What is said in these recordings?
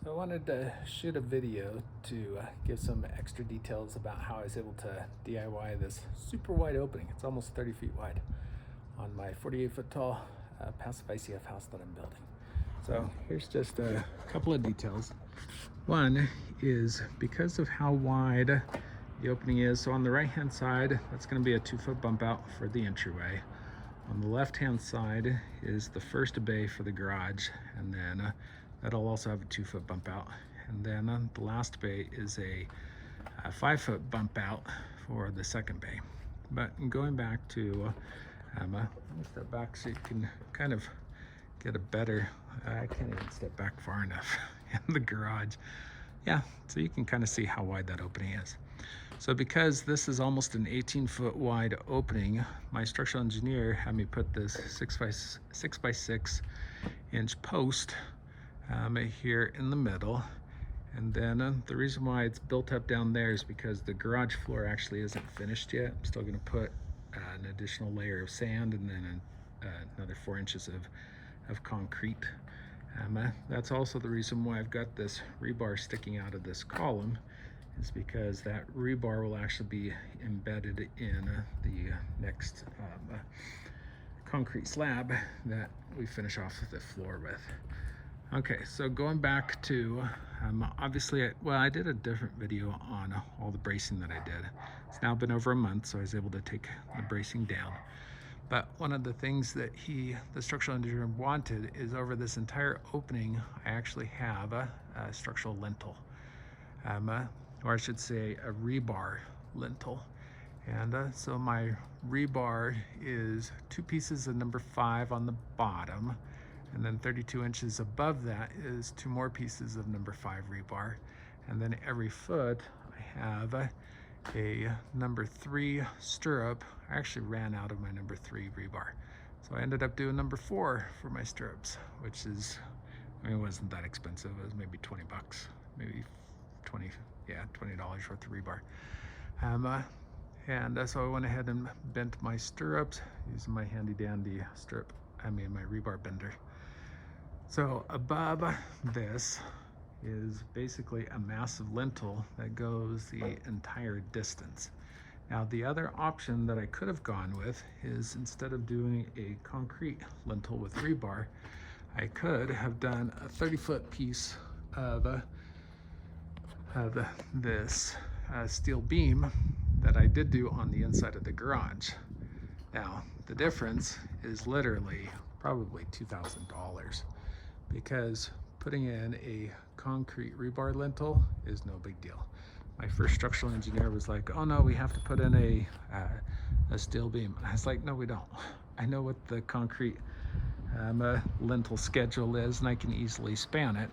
So I wanted to shoot a video to give some extra details about how I was able to DIY this super wide opening. It's almost 30 feet wide on my 48-foot tall passive ICF house that I'm building. So here's just a couple of details. One is because of how wide the opening is. So on the right hand side, that's going to be a 2-foot bump out for the entryway. On the left hand side is the first bay for the garage, and then that'll also have a 2-foot bump out. And then the last bay is a 5-foot bump out for the second bay. But going back to, let me step back so you can kind of get a better, I can't even step back far enough in the garage. Yeah, so you can kind of see how wide that opening is. So because this is almost an 18-foot wide opening, my structural engineer had me put this 6 by 6 inch post here in the middle. And then the reason why it's built up down there is because the garage floor actually isn't finished yet. I'm still gonna put an additional layer of sand and then another 4 inches of concrete. That's also the reason why I've got this rebar sticking out of this column, is because that rebar will actually be embedded in the next concrete slab that we finish off the floor with. Okay, so going back to, obviously, I did a different video on all the bracing that I did. It's now been over a month, so I was able to take the bracing down. But one of the things that the structural engineer wanted is over this entire opening, I actually have a structural lentil, or I should say a rebar lintel. And so my rebar is 2 pieces of number 5 on the bottom, and then 32 inches above that is 2 more pieces of number 5 rebar. And then every foot I have a number 3 stirrup. I actually ran out of my number 3 rebar, so I ended up doing number 4 for my stirrups, which is, I mean, it wasn't that expensive. It was maybe 20 bucks, maybe 20, yeah, $20 worth of rebar. So I went ahead and bent my stirrups using my handy dandy my rebar bender. So above this is basically a massive lintel that goes the entire distance. Now the other option that I could have gone with is, instead of doing a concrete lintel with rebar, I could have done a 30-foot piece of this steel beam that I did do on the inside of the garage. Now the difference is literally probably $2,000, because putting in a concrete rebar lintel is no big deal. My first structural engineer was like, oh no, we have to put in a steel beam. I was like, no, we don't. I know what the concrete lintel schedule is, and I can easily span it.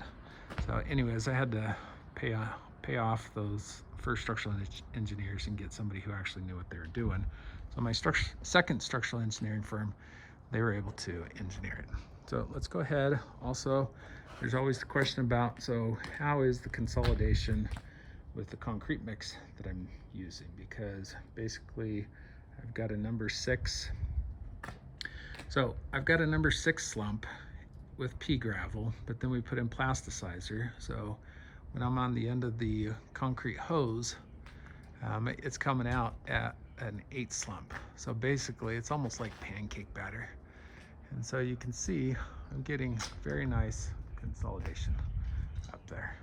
So anyways, I had to pay off those first structural engineers and get somebody who actually knew what they were doing. So my second structural engineering firm, they were able to engineer it. So let's go ahead. Also, there's always the question about, so how is the consolidation with the concrete mix that I'm using? Because basically I've got a number 6. So I've got a number 6 slump with pea gravel, but then we put in plasticizer. So when I'm on the end of the concrete hose, it's coming out at an 8 slump. So basically it's almost like pancake batter. And so you can see I'm getting very nice consolidation up there.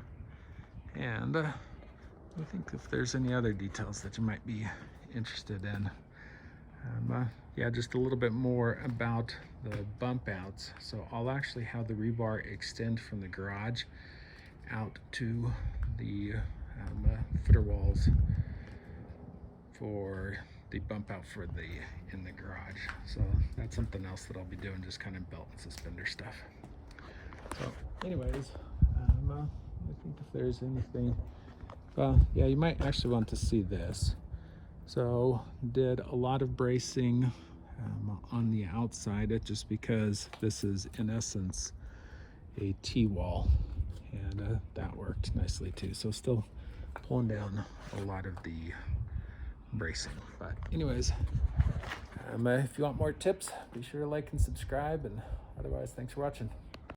And I think if there's any other details that you might be interested in, yeah, just a little bit more about the bump outs. So I'll actually have the rebar extend from the garage out to the footer walls for the bump out for in the garage. So that's something else that I'll be doing, just kind of belt and suspender stuff. So anyways, I think if there's anything, yeah, you might actually want to see this. So did a lot of bracing on the outside, just because this is in essence a T-wall, and that worked nicely too. So still pulling down a lot of the bracing. But anyways, if you want more tips, be sure to like and subscribe, and otherwise, thanks for watching.